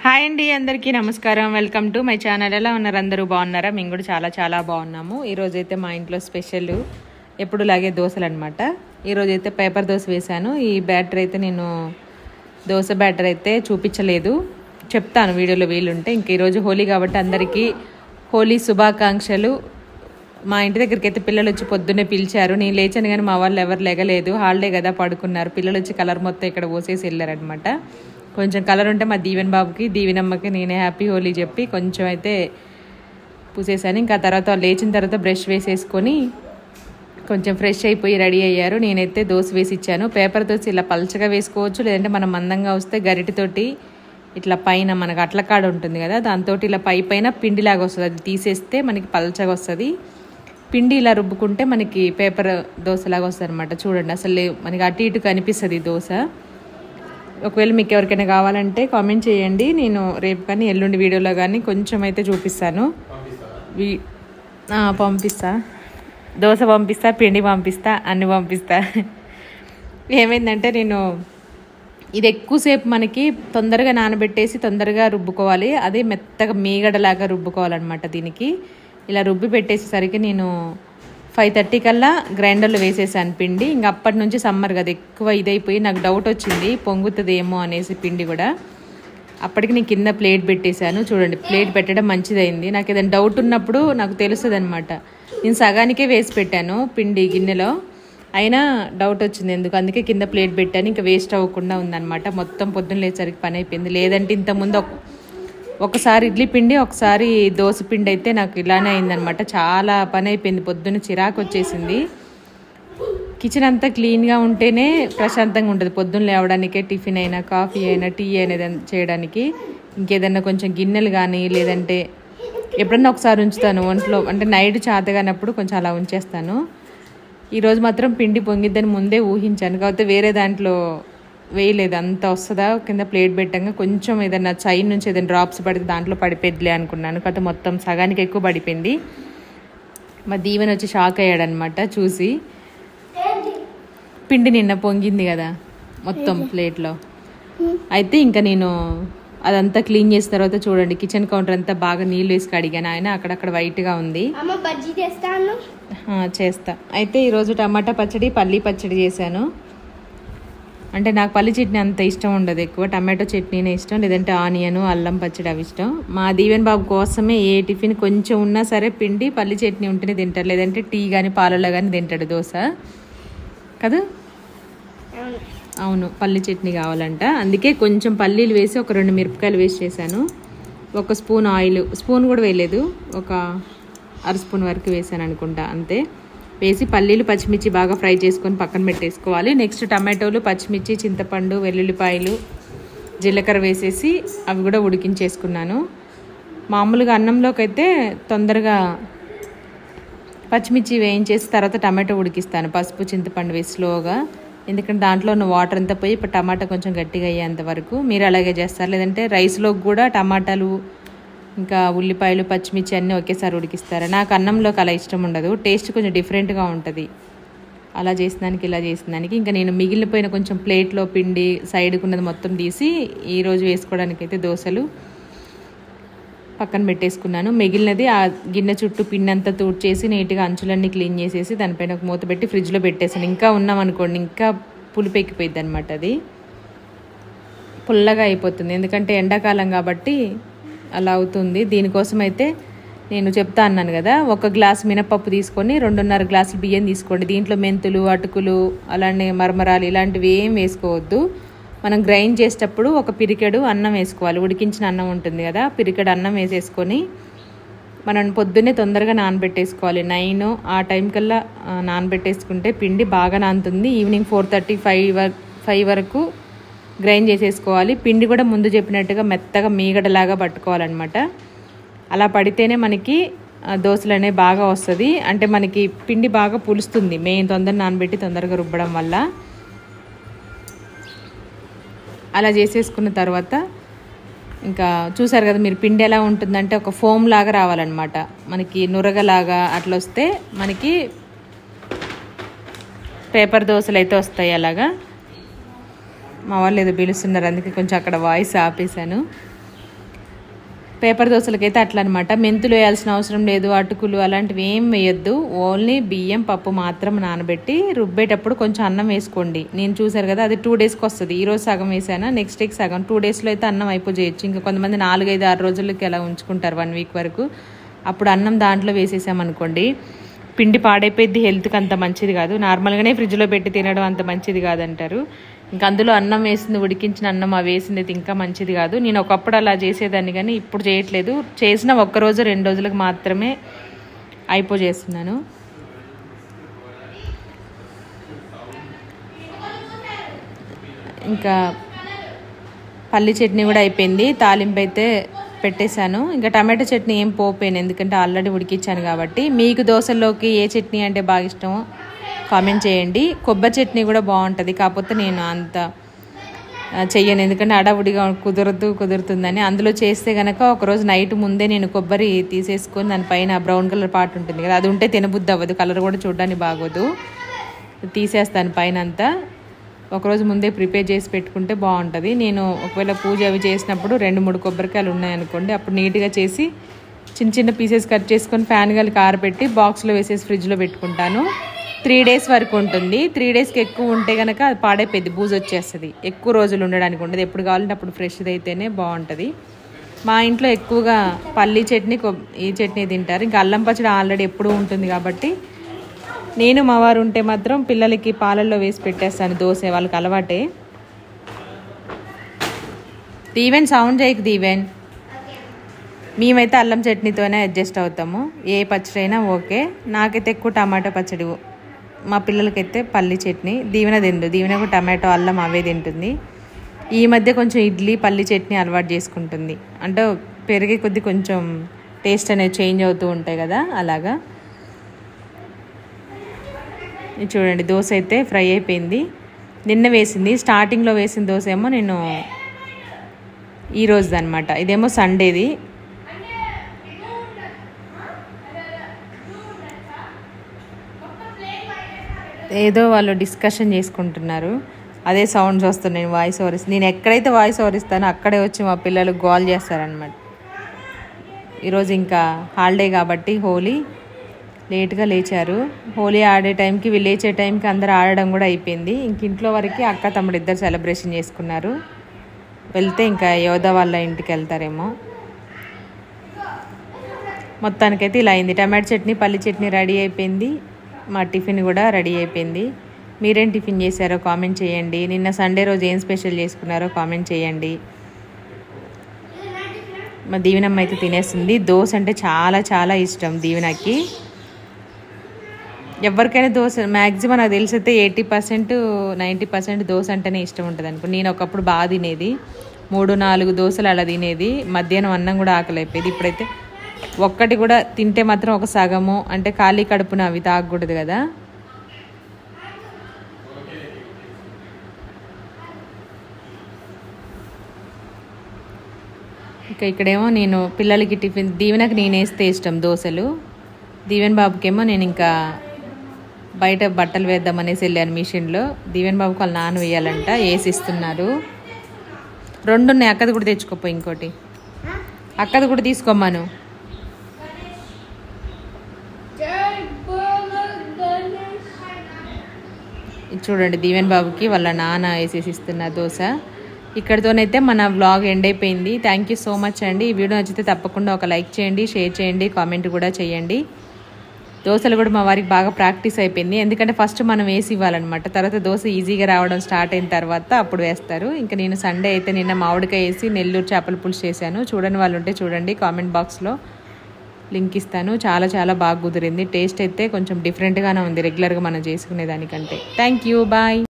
Hi అండి, అందరికీ నమస్కారం. Welcome to my channel. ఎలా ఉన్నారు? అందరూ బాగున్నారా? మేము కూడా చాలా చాలా బాగున్నాము. ఈరోజైతే మా ఇంట్లో స్పెషల్ ఎప్పుడులాగే దోశలు అనమాట. ఈరోజైతే పేపర్ దోశ వేశాను. ఈ బ్యాటర్ అయితే నేను దోశ బ్యాటర్ అయితే చూపించలేదు, చెప్తాను వీడియోలో వీలుంటే. ఇంక ఈరోజు హోలీ కాబట్టి అందరికీ హోలీ శుభాకాంక్షలు. మా ఇంటి దగ్గరికి అయితే పిల్లలు వచ్చి పొద్దున్నే పిలిచారు. నేను లేచాను కానీ మా వాళ్ళు ఎవరు లేగలేదు. హాలిడే కదా, పడుకున్నారు. పిల్లలు వచ్చి కలర్ మొత్తం ఇక్కడ పోసేసి వెళ్ళారనమాట. కొంచెం కలర్ ఉంటే మా దీవెన్ బాబుకి, దీవెనమ్మకి నేనే హ్యాపీ హోలీ చెప్పి కొంచెం అయితే పూసేసాను. ఇంకా తర్వాత లేచిన తర్వాత బ్రష్ వేసేసుకొని కొంచెం ఫ్రెష్ అయిపోయి రెడీ అయ్యారు. నేనైతే దోశ వేసి ఇచ్చాను. పేపర్ దోశ ఇలా పలచగా వేసుకోవచ్చు, లేదంటే మనం మందంగా వస్తే గరిటెతోటి ఇట్లా పైన మనకు అట్లకాడ ఉంటుంది కదా, దాంతో ఇలా పైన పిండిలాగా వస్తుంది. అది తీసేస్తే మనకి పలచగా వస్తుంది. పిండి ఇలా రుబ్బుకుంటే మనకి పేపర్ దోశలాగా వస్తుంది అనమాట. చూడండి, అసలు మనకి అటు ఇటు కనిపిస్తుంది దోశ. ఒకవేళ మీకు ఎవరికైనా కావాలంటే కామెంట్ చేయండి. నేను రేపు కానీ ఎల్లుండి వీడియోలో కానీ కొంచెం అయితే చూపిస్తాను. పంపిస్తా, దోశ పంపిస్తా, పిండి పంపిస్తా, అన్నీ పంపిస్తా. ఏమైందంటే నేను ఇది ఎక్కువసేపు మనకి తొందరగా నానబెట్టేసి తొందరగా రుబ్బుకోవాలి. అదే మెత్తగా మీగడలాగా రుబ్బుకోవాలన్నమాట. దీనికి ఇలా రుబ్బి పెట్టేసేసరికి నేను 5:30 కల్లా గ్రైండర్లో వేసేసాను పిండి. ఇంక అప్పటి నుంచి సమ్మర్ కదా, ఎక్కువ ఇదైపోయి నాకు డౌట్ వచ్చింది పొంగుతుందేమో అనేసి పిండి కూడా. అప్పటికి నేను కింద ప్లేట్ పెట్టేశాను. చూడండి, ప్లేట్ పెట్టడం మంచిదైంది. నాకు ఏదైనా డౌట్ ఉన్నప్పుడు నాకు తెలుస్తుంది అనమాట. నేను సగానికే వేసి పెట్టాను పిండి గిన్నెలో, అయినా డౌట్ వచ్చింది ఎందుకు, అందుకే కింద ప్లేట్ పెట్టాను. ఇంకా వేస్ట్ అవ్వకుండా ఉందన్నమాట. మొత్తం పొద్దున్న లేసరికి పని అయిపోయింది. లేదంటే ఇంతకుముందు ఒకసారి ఇడ్లీ పిండి, ఒకసారి దోశ పిండి అయితే నాకు ఇలానే అయిందనమాట. చాలా పని అయిపోయింది. పొద్దున్న చిరాకు వచ్చేసింది. కిచెన్ అంతా క్లీన్గా ఉంటేనే ప్రశాంతంగా ఉంటుంది. పొద్దున్న లేవడానికే, టిఫిన్ అయినా, కాఫీ అయినా, టీ అనేది చేయడానికి. ఇంకేదన్నా కొంచెం గిన్నెలు కానీ, లేదంటే ఎప్పుడన్నా ఒకసారి ఉంచుతాను ఒంట్లో, అంటే నైట్ చేతగానప్పుడు కొంచెం అలా ఉంచేస్తాను. ఈరోజు మాత్రం పిండి పొంగిద్దని ముందే ఊహించాను, కాకపోతే వేరే దాంట్లో వేయలేదు. అంత వస్తుందా కింద ప్లేట్ పెట్టంగా కొంచెం ఏదైనా సైడ్ నుంచి ఏదైనా డ్రాప్స్ పడితే దాంట్లో పడిపోద్దిలే అనుకున్నాను, కాకపోతే మొత్తం సగానికి ఎక్కువ పడిపోయింది. మా దీవెన వచ్చి షాక్ అయ్యాడనమాట చూసి. పిండి నిన్న పొంగింది కదా మొత్తం ప్లేట్లో. అయితే ఇంకా నేను అదంతా క్లీన్ చేసిన తర్వాత చూడండి, కిచెన్ కౌంటర్ అంతా బాగా నీళ్ళు వేసి కడిగాను. ఆయన అక్కడక్కడ వైట్గా ఉంది. చేస్తా. అయితే ఈరోజు టమాటా పచ్చడి, పల్లీ పచ్చడి చేశాను. అంటే నాకు పల్లి చట్నీ అంత ఇష్టం ఉండదు, ఎక్కువ టమాటో చట్నీనే ఇష్టం, లేదంటే ఆనియన్, అల్లం పచ్చడి అవి ఇష్టం. మా దీవెన్ బాబు కోసమే ఏ టిఫిన్ కొంచెం ఉన్నా సరే పిండి పల్లి చట్నీ ఉంటేనే తింటాడు, లేదంటే టీ కానీ పాలలో కానీ తింటాడు దోశ కదా. అవును, పల్లి చట్నీ కావాలంట. అందుకే కొంచెం పల్లీలు వేసి ఒక 2 మిరపకాయలు వేసి చేశాను. 1 స్పూన్ ఆయిల్, స్పూన్ కూడా వేయలేదు, ఒక 1/2 స్పూన్ వరకు వేసాను అనుకుంటా, అంతే. వేసి పల్లీలు, పచ్చిమిర్చి బాగా ఫ్రై చేసుకొని పక్కన పెట్టేసుకోవాలి. నెక్స్ట్ టమాటోలు, పచ్చిమిర్చి, చింతపండు, వెల్లుల్లిపాయలు, జీలకర్ర వేసేసి అవి కూడా ఉడికించేసుకున్నాను. మామూలుగా అన్నంలోకి అయితే తొందరగా పచ్చిమిర్చి వేయించేసి తర్వాత టమాటో ఉడికిస్తాను, పసుపు, చింతపండు వేసి స్లోగా. ఎందుకంటే దాంట్లో ఉన్న వాటర్ అంతా పోయి ఇప్పుడు టమాటా కొంచెం గట్టిగా అయ్యేంత వరకు. మీరు అలాగే చేస్తారు, లేదంటే రైస్లోకి కూడా టమాటాలు, ఇంకా ఉల్లిపాయలు, పచ్చిమిర్చి అన్నీ ఒకేసారి ఉడికిస్తారు. నాకు అన్నంలోకి అలా ఇష్టం ఉండదు, టేస్ట్ కొంచెం డిఫరెంట్గా ఉంటుంది. అలా చేసినానికి ఇలా చేసినానికి ఇంకా నేను మిగిలిపోయిన కొంచెం ప్లేట్లో పిండి సైడ్కి ఉన్నది మొత్తం తీసి ఈరోజు వేసుకోవడానికి అయితే దోశలు పక్కన పెట్టేసుకున్నాను. మిగిలినది ఆ గిన్నె చుట్టూ పిండి అంతా తూడ్చేసి నీట్గా అంచులన్నీ క్లీన్ చేసేసి దానిపైన ఒక మూత పెట్టి ఫ్రిడ్జ్లో పెట్టేసాను. ఇంకా ఉన్నామనుకోండి ఇంకా పులుపు ఎక్కిపోయింది అనమాట, అది పుల్లగా అయిపోతుంది. ఎందుకంటే ఎండాకాలం కాబట్టి అలా అవుతుంది. దీనికోసం అయితే నేను చెప్తా అన్నాను కదా, 1 గ్లాస్ మినపప్పు తీసుకొని 2.5 గ్లాసులు బియ్యం తీసుకోండి. దీంట్లో మెంతులు, అటుకులు, అలానే మరమరాలు ఇలాంటివి ఏం వేసుకోవద్దు. మనం గ్రైండ్ చేసేటప్పుడు 1 పిరికెడు అన్నం వేసుకోవాలి. ఉడికించిన అన్నం ఉంటుంది కదా, పిరికెడు అన్నం వేసేసుకొని మనం పొద్దున్నే తొందరగా నానబెట్టేసుకోవాలి. 9 ఆ టైం కల్లా నానబెట్టేసుకుంటే పిండి బాగా నానుతుంది. ఈవినింగ్ 4:30, 5 వరకు గ్రైండ్ చేసేసుకోవాలి. పిండి కూడా ముందు చెప్పినట్టుగా మెత్తగా మీగడలాగా పట్టుకోవాలన్నమాట. అలా పడితేనే మనకి దోశలు అనేవి బాగా వస్తుంది. అంటే మనకి పిండి బాగా పులుస్తుంది మెయిన్ తొందర నానబెట్టి తొందరగా రుబ్బడం వల్ల. అలా చేసేసుకున్న తర్వాత ఇంకా చూసారు కదా మీరు, పిండి ఎలా ఉంటుందంటే ఒక ఫోమ్ లాగా రావాలన్నమాట, మనకి నురగలాగా అట్లా వస్తే మనకి పేపర్ దోశలు అయితే వస్తాయి. అలాగా మా వాళ్ళు ఏదో పిలుస్తున్నారు, అందుకే కొంచెం అక్కడ వాయిస్ ఆపేశాను. పేపర్ దోశలకైతే అట్లా అనమాట. మెంతులు వేయాల్సిన అవసరం లేదు, అటుకులు అలాంటివి ఏం వేయొద్దు. ఓన్లీ బియ్యం పప్పు మాత్రం నానబెట్టి రుబ్బేటప్పుడు కొంచెం అన్నం వేసుకోండి. నేను చూసారు కదా, అది 2 డేస్కి వస్తుంది. ఈరోజు సగం వేసాను, నెక్స్ట్ డేకి సగం. 2 డేస్లో అయితే అన్నం అయిపోయేయచ్చు. ఇంకా కొంతమంది 4, 5, 6 రోజులకి అలా ఉంచుకుంటారు, 1 వీక్ వరకు. అప్పుడు అన్నం దాంట్లో వేసేసామనుకోండి, పిండి పాడైపోయింది, హెల్త్కి అంత మంచిది కాదు. నార్మల్గానే ఫ్రిడ్జ్లో పెట్టి తినడం అంత మంచిది కాదంటారు. ఇంకా అందులో అన్నం వేసింది, ఉడికించిన అన్నం అవి వేసింది ఇంకా మంచిది కాదు. నేను ఒకప్పుడు అలా చేసేదాన్ని, కానీ ఇప్పుడు చేయట్లేదు. చేసిన 1 రోజు 2 రోజులకు మాత్రమే అయిపోజేస్తున్నాను. ఇంకా పల్లి చట్నీ కూడా అయిపోయింది, తాలింపు అయితే పెట్టేశాను. ఇంకా టమాటో చట్నీ ఏం పోపోయాను, ఎందుకంటే ఆల్రెడీ ఉడికించాను కాబట్టి. మీకు దోశల్లోకి ఏ చట్నీ అంటే బాగా ఇష్టమో కామెంట్ చేయండి. కొబ్బరి చట్నీ కూడా బాగుంటుంది, కాకపోతే నేను అంత చెయ్యను, ఎందుకంటే అడవుడిగా కుదురుతుందని. అందులో చేస్తే కనుక ఒకరోజు నైట్ ముందే నేను కొబ్బరి తీసేసుకొని దానిపైన బ్రౌన్ కలర్ పార్ట్ ఉంటుంది కదా, అది ఉంటే తినబుద్ధి అవ్వదు, కలర్ కూడా చూడడానికి బాగోదు. తీసేస్తాను పైన అంతా. ఒకరోజు ముందే ప్రిపేర్ చేసి పెట్టుకుంటే బాగుంటుంది. నేను ఒకవేళ పూజ అవి చేసినప్పుడు 2-3 కొబ్బరికాయలు ఉన్నాయనుకోండి, అప్పుడు నీట్గా చేసి చిన్న చిన్న పీసెస్ కట్ చేసుకొని ఫ్యాన్ గాలికి ఆరబెట్టి బాక్స్లో వేసేసి ఫ్రిడ్జ్లో పెట్టుకుంటాను. 3 డేస్ వరకు ఉంటుంది. 3 డేస్కి ఎక్కువ ఉంటే కనుక అది పాడైపోద్ది, బూజు వచ్చేస్తుంది. ఎక్కువ రోజులు ఉండడానికి ఉండదు, ఎప్పుడు కావాలంటే అప్పుడు ఫ్రెష్ది అయితేనే బాగుంటుంది. మా ఇంట్లో ఎక్కువగా పల్లి చట్నీ, ఈ చట్నీ తింటారు. ఇంకా అల్లం పచ్చడి ఆల్రెడీ ఎప్పుడూ ఉంటుంది కాబట్టి నేను మా వారు ఉంటే మాత్రం పిల్లలకి పాలల్లో వేసి పెట్టేస్తాను దోశ, వాళ్ళకి అలవాటే. దీవెన్ సౌండ్ చేయకు దీవెన్. మేమైతే అల్లం చట్నీతోనే అడ్జస్ట్ అవుతాము, ఏ పచ్చడి అయినా ఓకే. నాకైతే ఎక్కువ టమాటో పచ్చడి, మా పిల్లలకైతే పల్లి చట్నీ. దీవెన తిందు, దీవెనకు టమాటో అల్లం అవే తింటుంది. ఈ మధ్య కొంచెం ఇడ్లీ పల్లి చట్నీ అలవాటు చేసుకుంటుంది, అంటే పెరిగే కొద్దీ కొంచెం టేస్ట్ అనేది చేంజ్ అవుతూ ఉంటాయి కదా, అలాగా. చూడండి దోశ అయితే ఫ్రై అయిపోయింది. నిన్న వేసింది, స్టార్టింగ్లో వేసిన దోశ ఏమో నేను ఈరోజుది అనమాట, ఇదేమో సండేది. ఏదో వాళ్ళు డిస్కషన్ చేసుకుంటున్నారు, అదే సౌండ్స్ వస్తున్నాయి. వాయిస్ ఓవర్ ఇస్తాను, నేను ఎక్కడైతే వాయిస్ ఓవర్ ఇస్తానో అక్కడే వచ్చి మా పిల్లలు గోల్ చేస్తారనమాట. ఈరోజు ఇంకా హాలిడే కాబట్టి హోలీ లేట్గా లేచారు. హోలీ ఆడే టైంకి, వీళ్ళు లేచే టైంకి అందరూ ఆడడం కూడా అయిపోయింది. ఇంక ఇంట్లో వరకు అక్క తమ్ముడు ఇద్దరు సెలబ్రేషన్ చేసుకున్నారు. వెళ్తే ఇంకా యోధ వాళ్ళ ఇంటికి వెళ్తారేమో. మొత్తానికైతే ఇలా అయింది. టమాటో చట్నీ పల్లి చట్నీ రెడీ అయిపోయింది, మా టిఫిన్ కూడా రెడీ అయిపోయింది. మీరేం టిఫిన్ చేశారో కామెంట్ చేయండి. నిన్న సండే రోజు ఏం స్పెషల్ చేసుకున్నారో కామెంట్ చేయండి. మా దీవెనమ్మ అయితే తినేస్తుంది. దోశ అంటే చాలా చాలా ఇష్టం దీవెనకి. ఎవరికైనా దోశ మ్యాక్సిమం నాకు తెలిసైతే 80% 90% దోశ అంటేనే ఇష్టం ఉంటుంది అనుకో. నేను ఒకప్పుడు బాగా తినేది, 3-4 దోశలు అలా తినేది. మధ్యాహ్నం అన్నం కూడా ఆకలి అయిపోయేది. ఇప్పుడైతే ఒక్కటి కూడా తింటే మాత్రం ఒక సగము, అంటే ఖాళీ కడుపున అవి తాగకూడదు కదా. ఇంకా ఇక్కడేమో నేను పిల్లలకి టిఫిన్, దీవెనకు నేను వేస్తే ఇష్టం దోశలు, దీవెన్ బాబుకేమో నేను ఇంకా బయట బట్టలు వేద్దామనేసి వెళ్ళాను మిషన్లో. దీవెన్ బాబుకి వాళ్ళ నాన్న వేయాలంట, వేసిస్తున్నారు. 2 ఉన్నాయి, అక్కది కూడా తెచ్చుకోపో, ఇంకోటి అక్కది కూడా తీసుకోమ్మాను. చూడండి దీవెన్ బాబుకి వాళ్ళ నాన్న వేసేసి ఇస్తున్నారు దోశ. ఇక్కడితోనైతే మన వ్లాగ్ ఎండ్ అయిపోయింది. థ్యాంక్ యూ సో మచ్ అండి. ఈ వీడియో నచ్చితే తప్పకుండా ఒక లైక్ చేయండి, షేర్ చేయండి, కామెంట్ కూడా చేయండి. దోశలు కూడా మా వారికి బాగా ప్రాక్టీస్ అయిపోయింది, ఎందుకంటే ఫస్ట్ మనం వేసి ఇవ్వాలన్నమాట. తర్వాత దోశ ఈజీగా రావడం స్టార్ట్ అయిన తర్వాత అప్పుడు వేస్తారు. ఇంకా నేను సండే అయితే నిన్న మామిడికాయ వేసి నెల్లూరు చేపల పులుసు చేశాను. చూడని వాళ్ళు ఉంటే చూడండి, కామెంట్ బాక్స్లో లింక్ ఇస్తాను. చాలా చాలా బాగా కుదిరింది. టేస్ట్ అయితే కొంచెం డిఫరెంట్గానే ఉంది రెగ్యులర్గా మనం చేసుకునే దానికంటే. Thank you, bye.